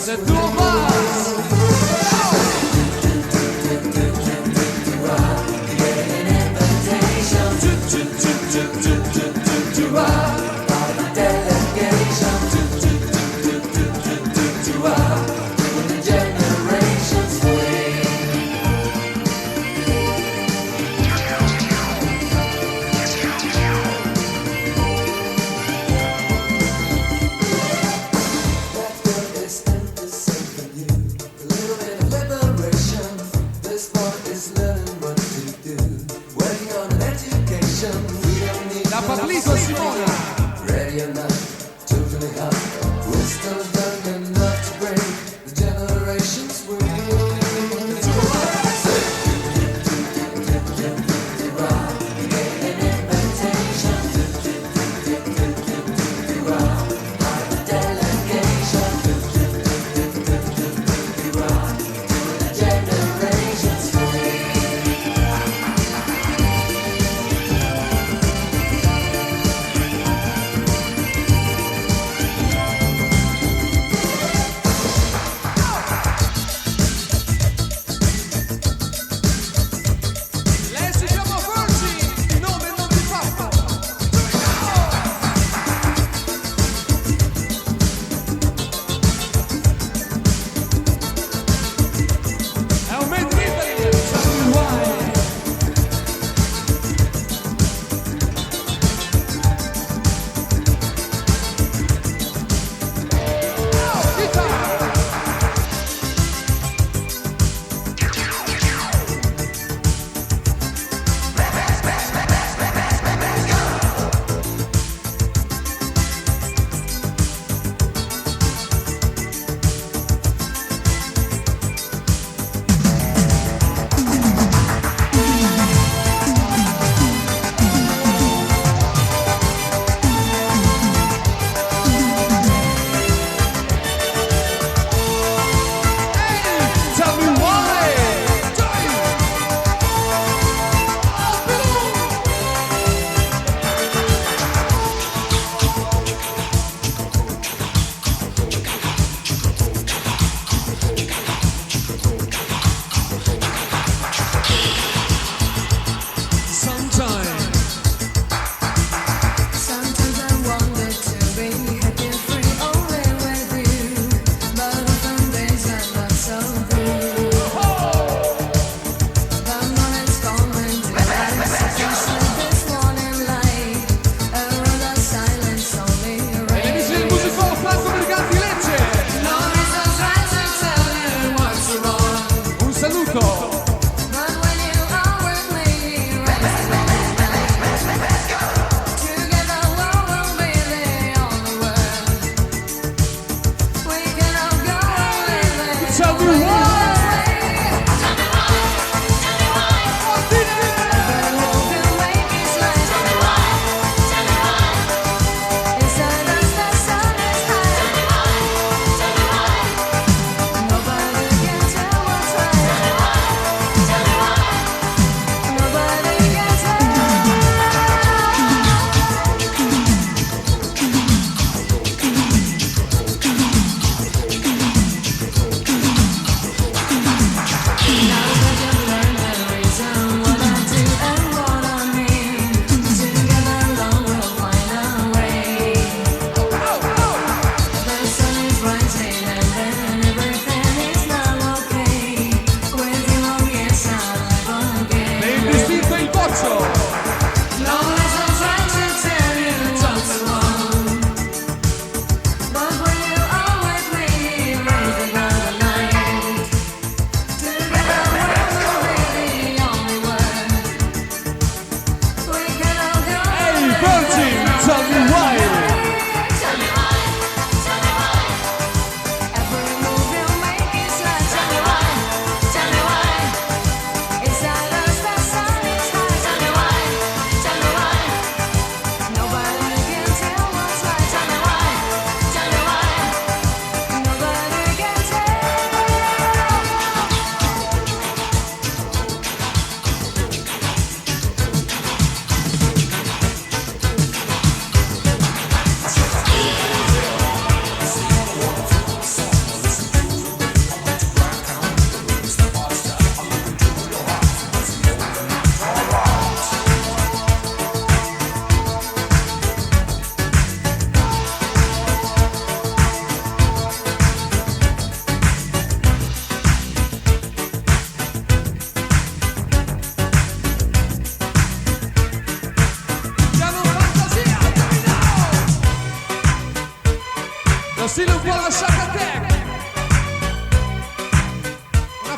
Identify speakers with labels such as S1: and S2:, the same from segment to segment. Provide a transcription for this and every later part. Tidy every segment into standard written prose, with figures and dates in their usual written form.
S1: said two of us.
S2: That girl is into something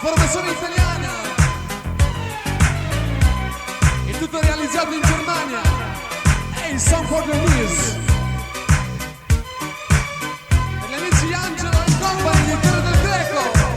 S1: formazione italiana, è tutto realizzato in Germania, è il Sound for the News. Per gli amici Angelo e compagni di Terra del Greco.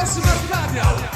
S1: Massimo Arcadia.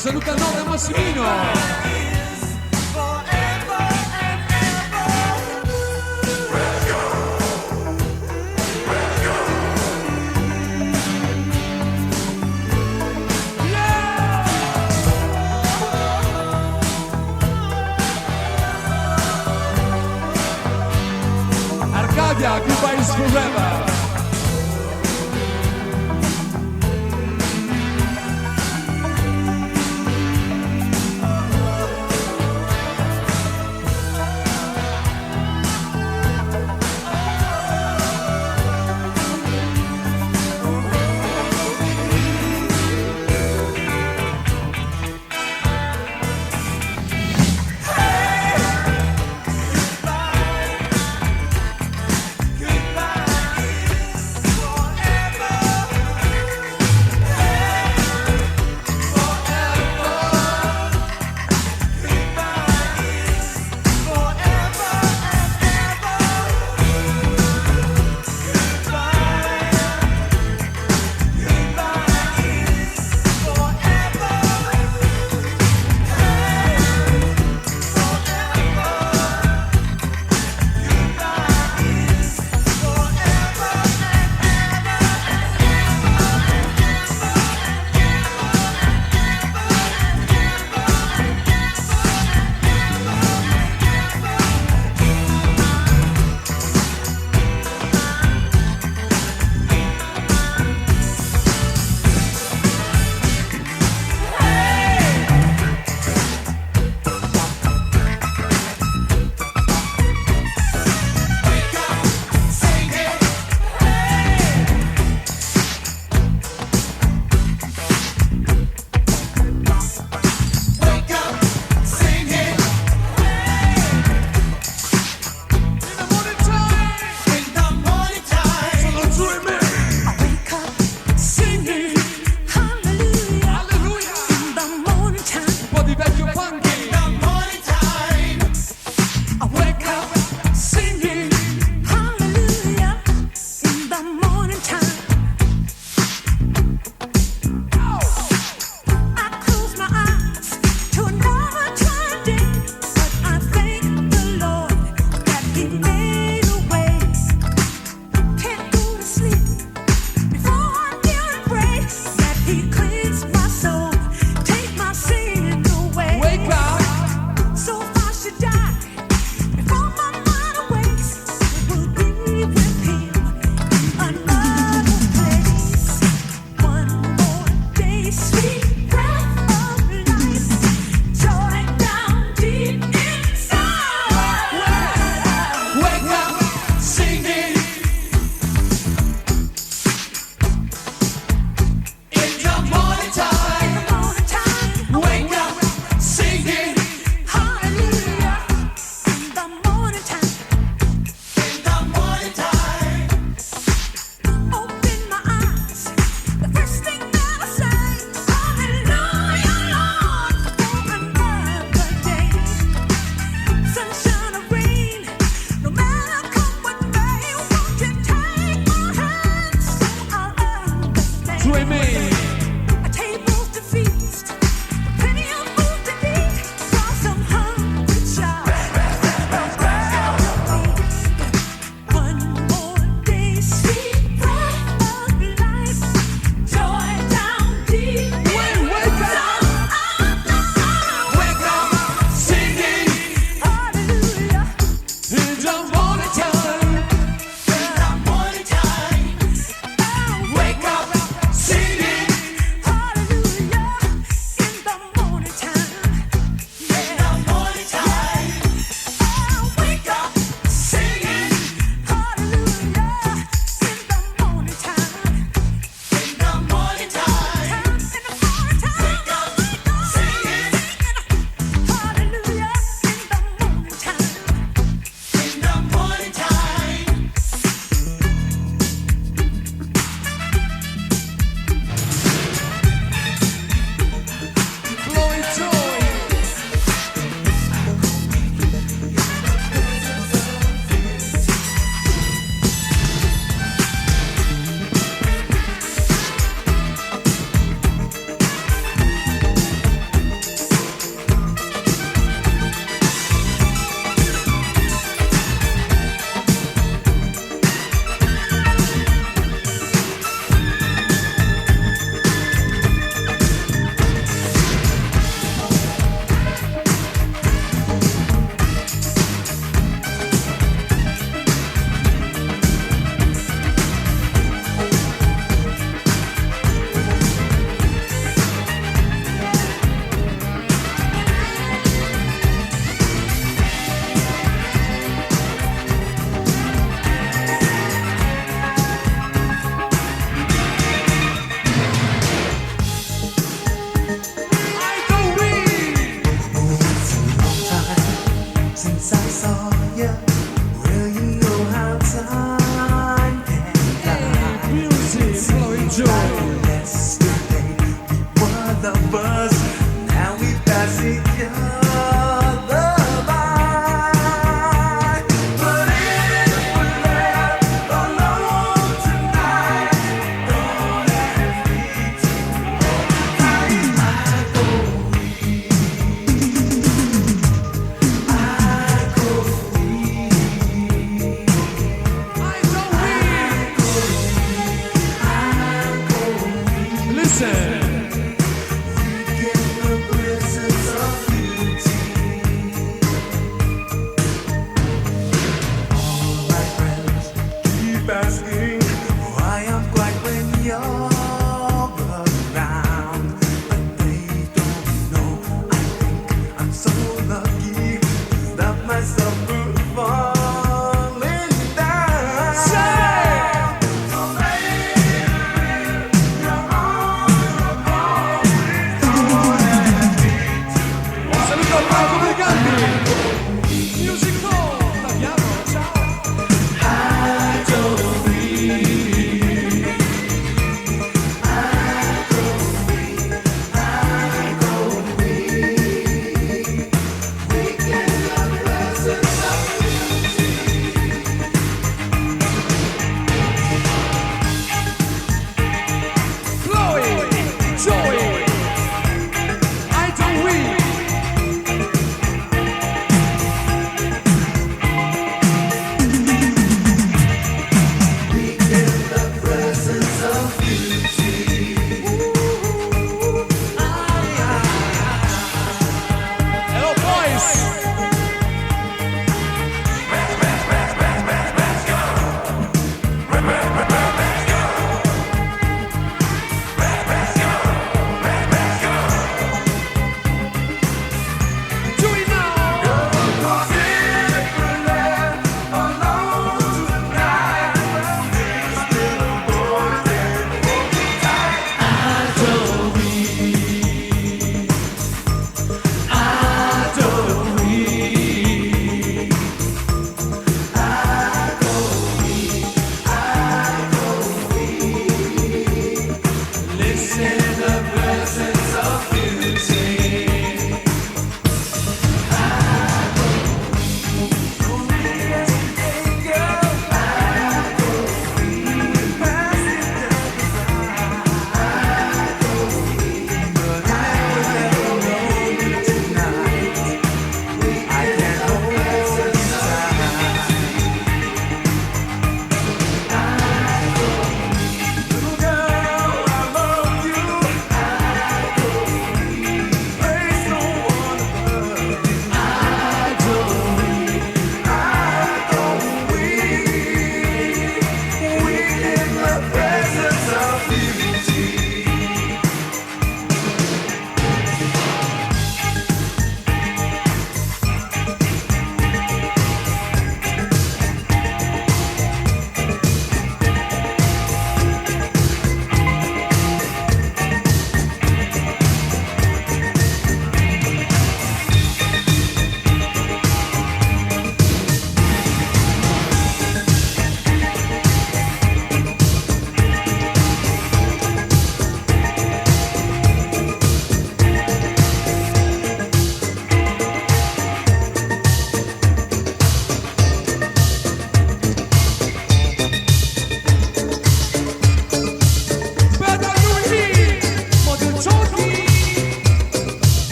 S1: Saluta il nome Massimino. Arcadia, goodbye is forever.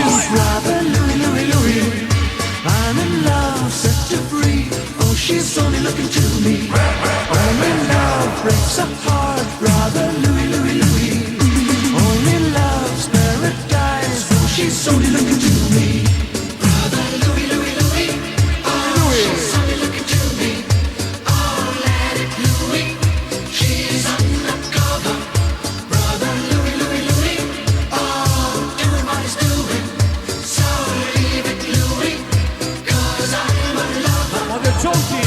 S1: boys!
S2: Brother Louie, Louie, Louie, I'm in love, set her free. Oh, she's only looking to me. Only love breaks a heart, brother Louie, Louie, Louie. Only love's paradise. Oh, she's only looking to me. Brother Louie, Louie, Louie, oh, she's only looking to me. Oh, let it Louie, she's undercover. Brother Louie, Louie, Louie, oh, doing what he's doing. So leave it Louie, 'cause I'm a lover.
S1: On the talking.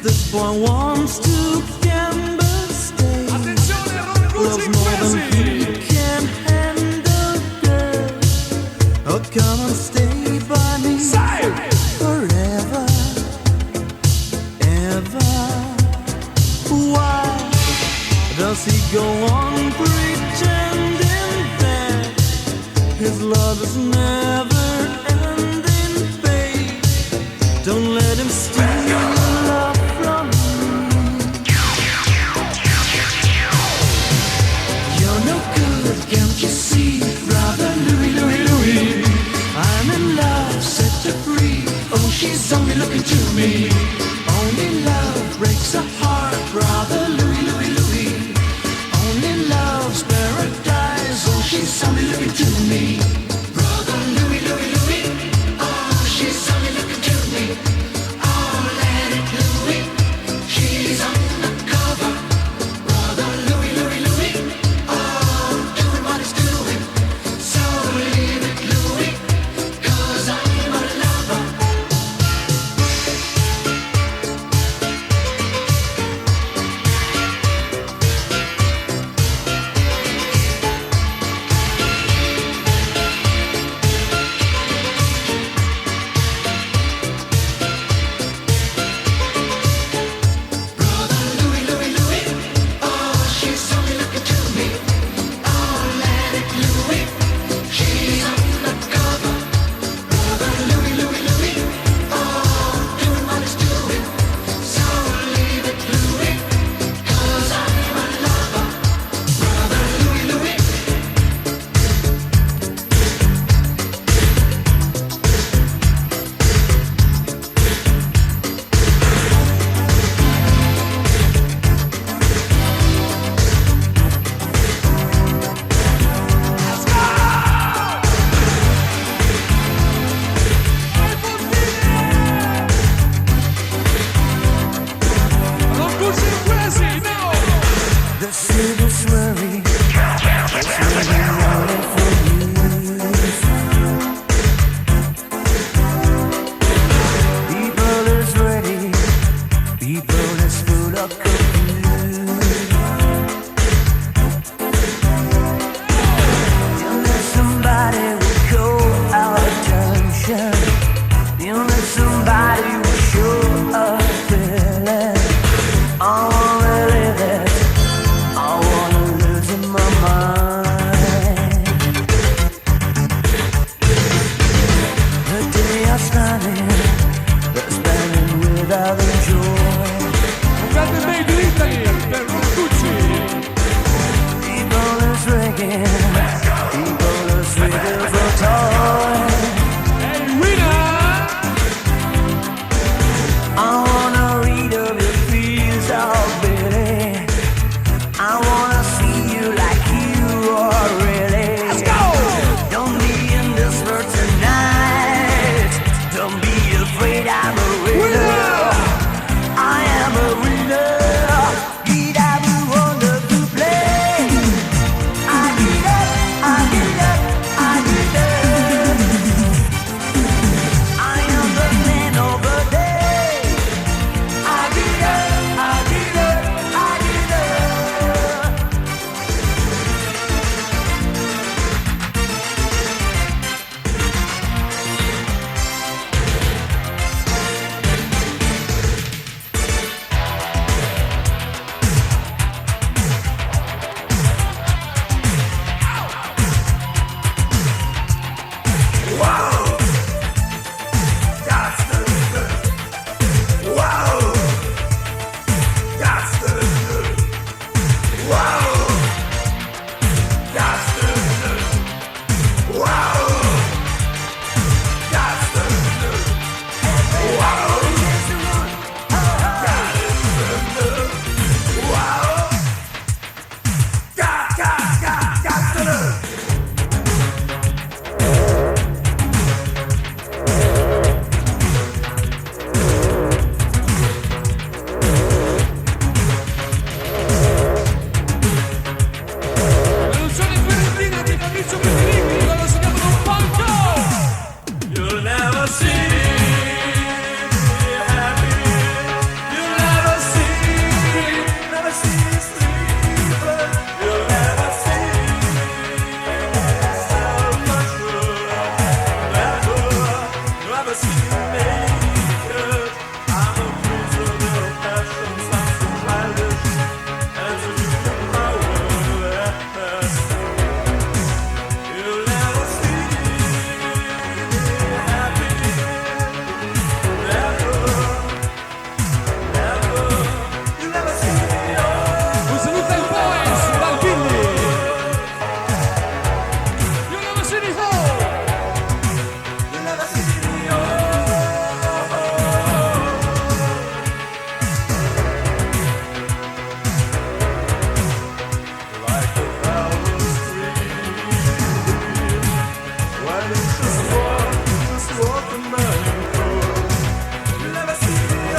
S2: This boy wants to gamble, stay.
S1: Attenzione, Ron
S2: Loves
S1: Gucci
S2: more than he
S1: Quasi.
S2: can handle, girl. Oh, come and stay by me forever, ever. Why does he go on pretending that his love is never ending, babe? Don't let him steal your love. Can't you see, brother Louie, Louie, Louie? I'm in love, set her free. Oh, she's only looking to me. Only love breaks a heart, brother Louie, Louie, Louie. Only love's paradise. Oh, she's only looking to me. Brother Louie, Louie, Louie. Oh, she's only looking to me. Oh, let it Louie, she's undercover. Brother Louie, Louie, Louie.
S1: all'inizio questi ritmi quando si chiamano un palco.
S2: You'll never see me happy. You'll never see me sleep. You'll never see me so much good. You'll never see me naked. I'm a prisoner of passion, something childish, and to you my world. You'll never see me happy. Never, never. You'll never see me
S1: Un saluto ai boys dal Vinile. You'll never see me fall.
S2: You'll never see me like a velvet stream. Why don't you just walk the man through? You'll never see me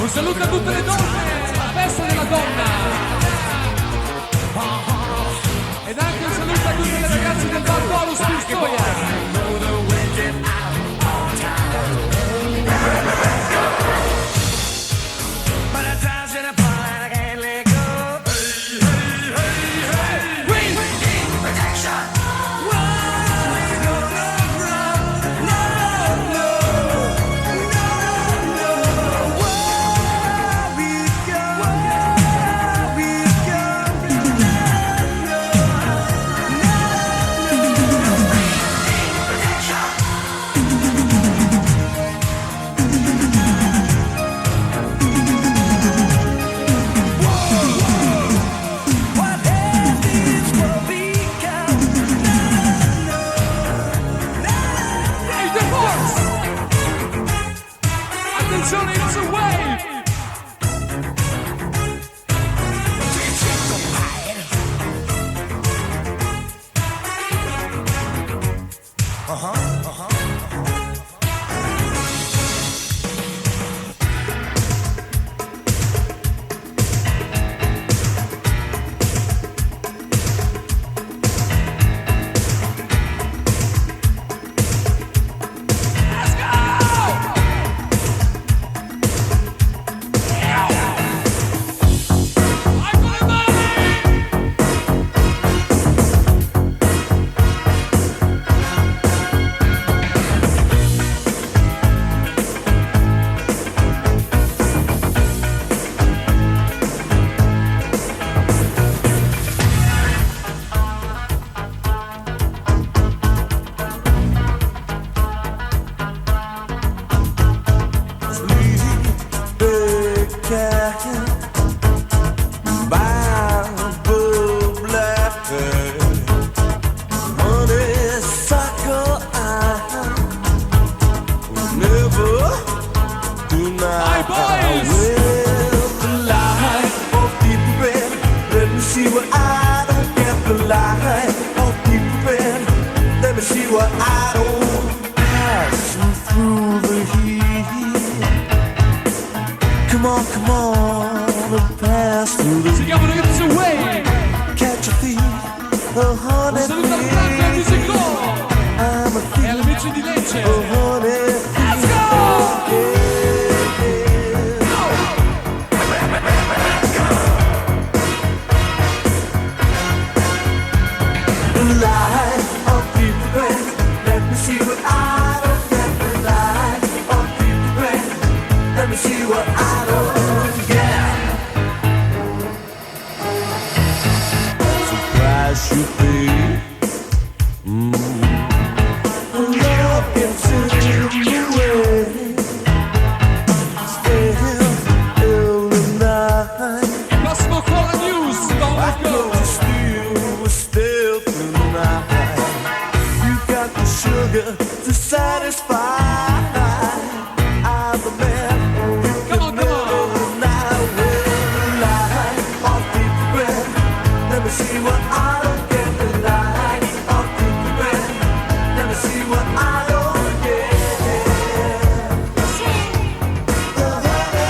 S1: Un saluto a tutte le donne, la festa della donna. Ed anche un saluto a tutte le ragazze del bar Bonus Pistoia. Un saluto al Franco e al Musica e agli amici di Lecce. Let's go!
S2: See what I don't get. Surprise you pay. Love gets in the way. Still in the night.
S1: Massimo con la news, don't go.
S2: Still tonight. You got the sugar to satisfy. I'm the man. See what I don't get the light of the bread. Let me see what I don't get. The honey, the honey.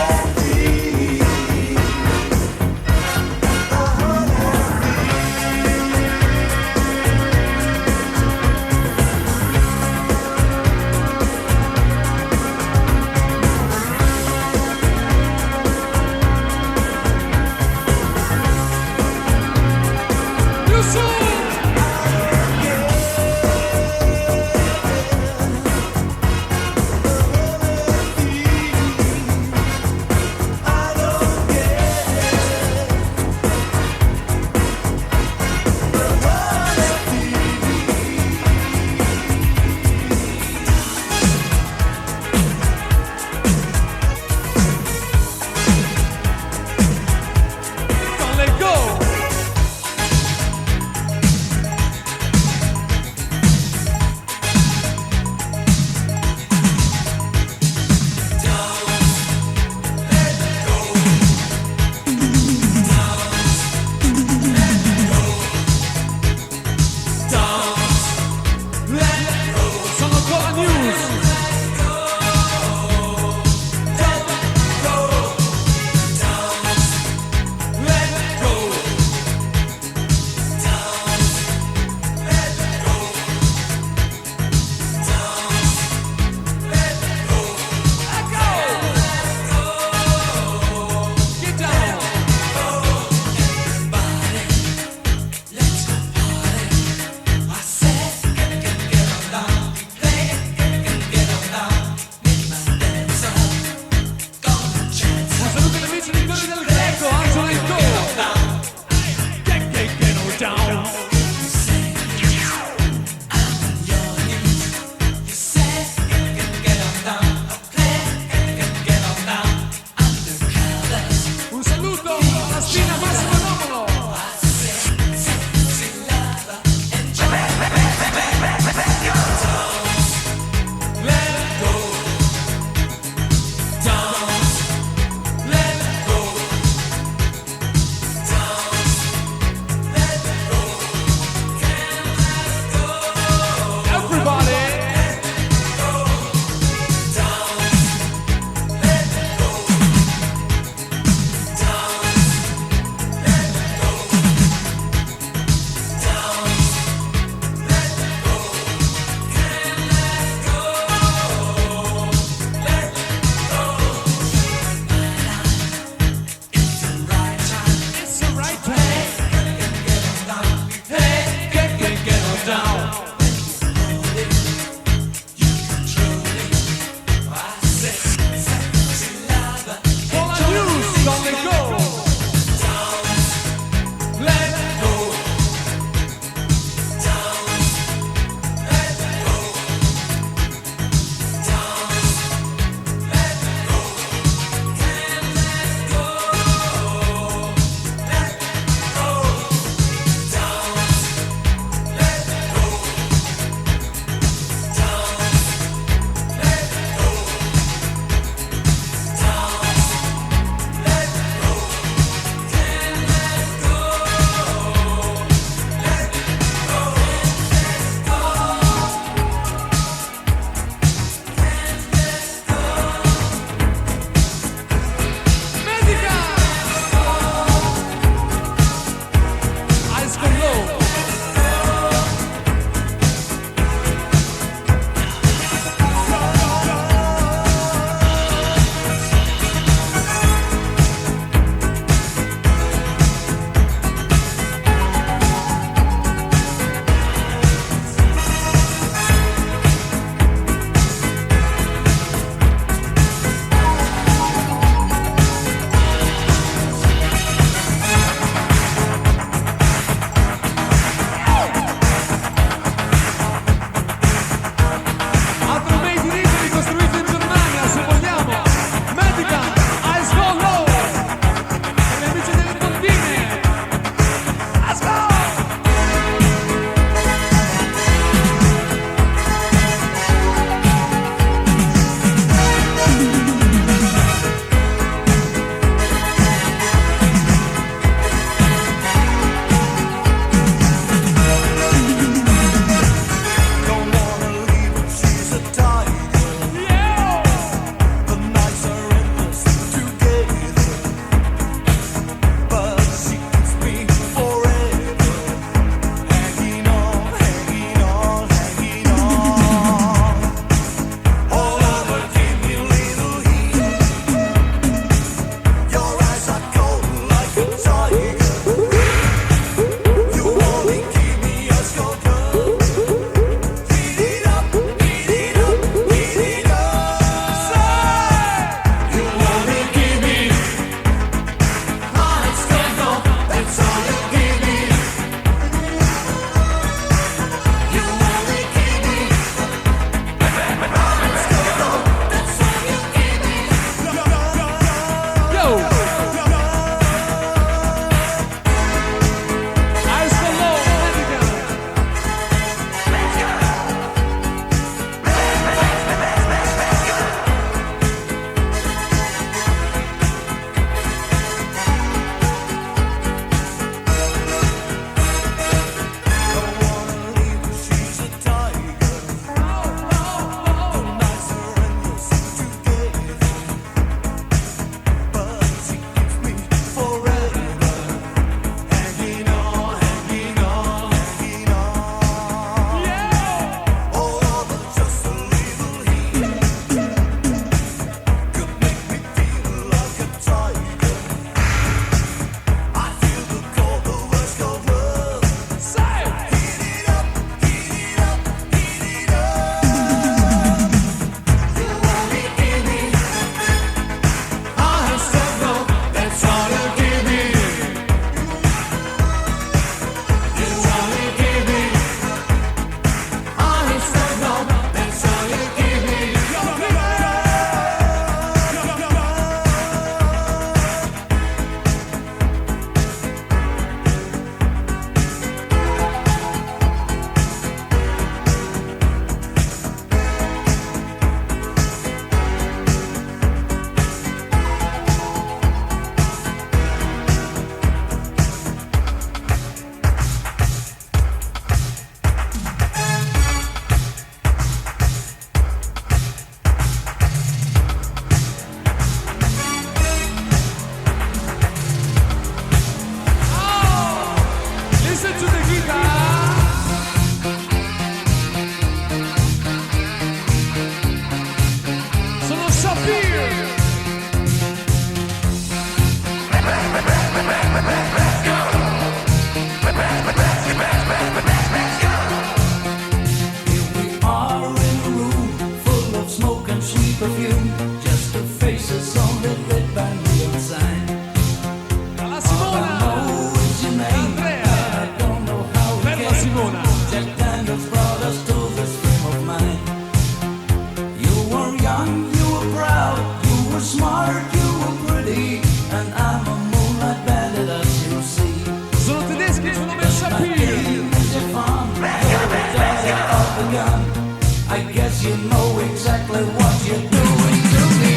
S2: you know exactly what you're doing to me.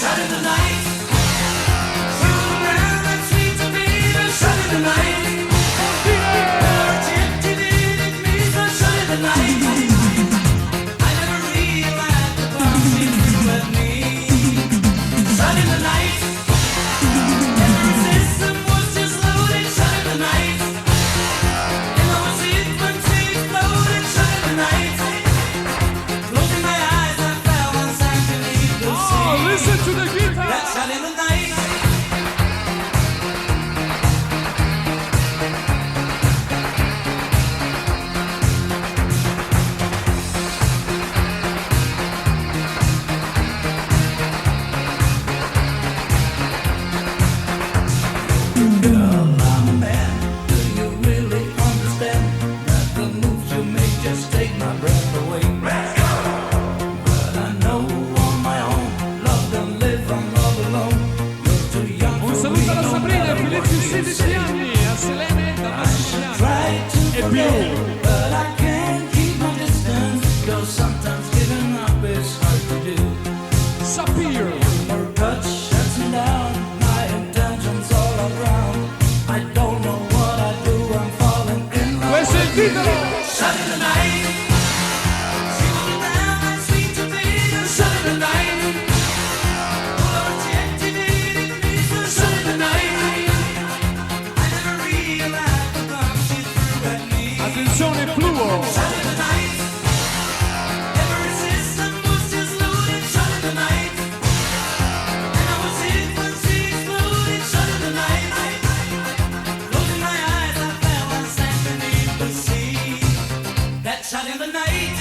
S2: Saturday night, through around and sweet to me. Saturday night, tipsy me for Saturday night. I never realized the bomb she threw at me. Saturday night, every system was just loaded. Saturday night, and I was it when she exploded. Saturday night, closing my eyes, I fell and sank beneath the sea.
S1: Oh, listen to the guitar.
S2: That's Saturday night. Girl, I'm a man. Do you really understand that the moves you make just take my breath away? But I know on my own, love don't live, I'm all alone. You're too young
S1: Un
S2: for
S1: saluto
S2: me,
S1: alla
S2: no
S1: Sabrina,
S2: matter
S1: Filippi
S2: what you
S1: 16
S2: say.
S1: anni, a Selene da
S2: I should
S1: 12
S2: try
S1: anni.
S2: to
S1: E
S2: forget,
S1: più.
S2: but I can't keep my distance. Cause sometimes giving up is hard to do.
S1: Sapir.
S2: Her touch shuts me down, my intentions all around. I don't know what I do, I'm falling in love.
S1: Questo è il titolo.
S2: Saturday night, she was down and sweet to me. Saturday night, oh Lord, she activated me. Saturday night, I never realized the bomb she threw at me.
S1: Attenzione, fluo.
S2: Saturday night, every system was just loaded. Saturday night, and I was hit when she exploded. Saturday night, closing my eyes, I fell and sank beneath the sea. That Saturday night.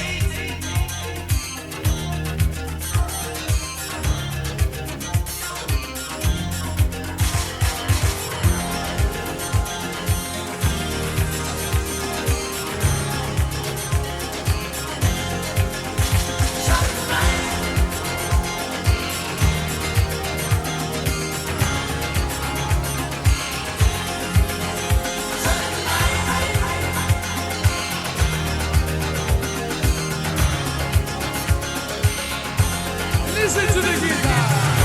S1: Listen to the guitar.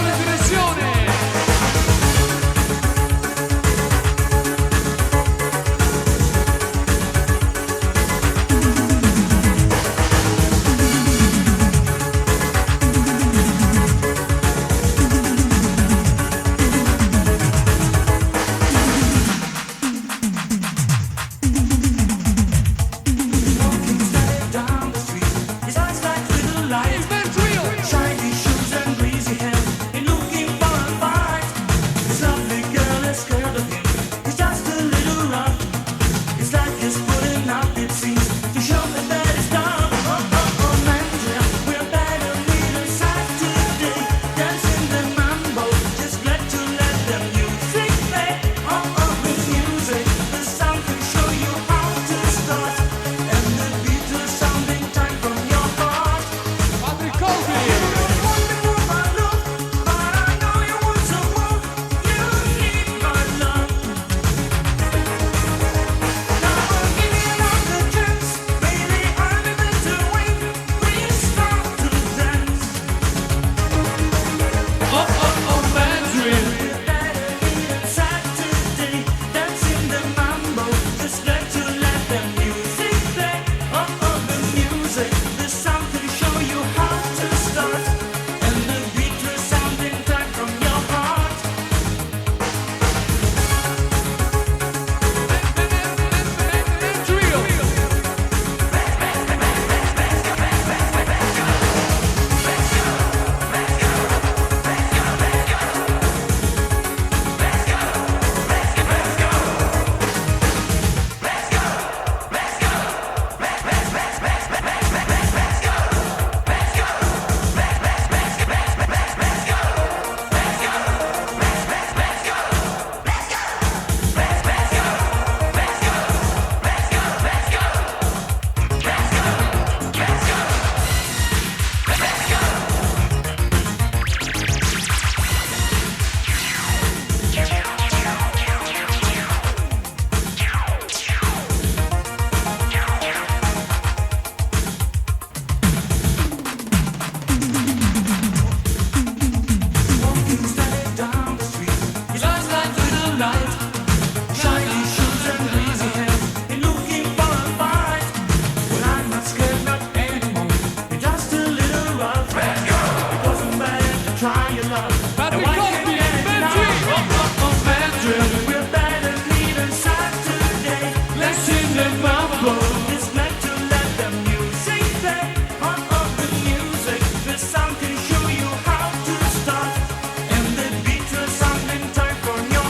S1: in direzione.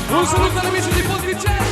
S1: Un saluto agli amici di Ponticelli.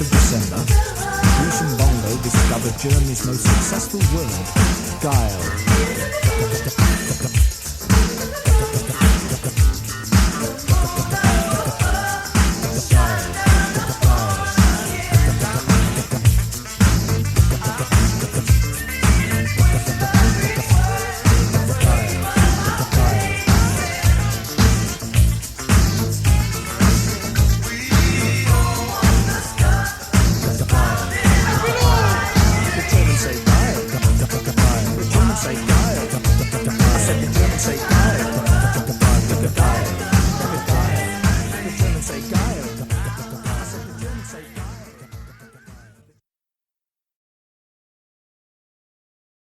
S3: of December, Lucian Bongo discovered Germany's most successful word, Geil.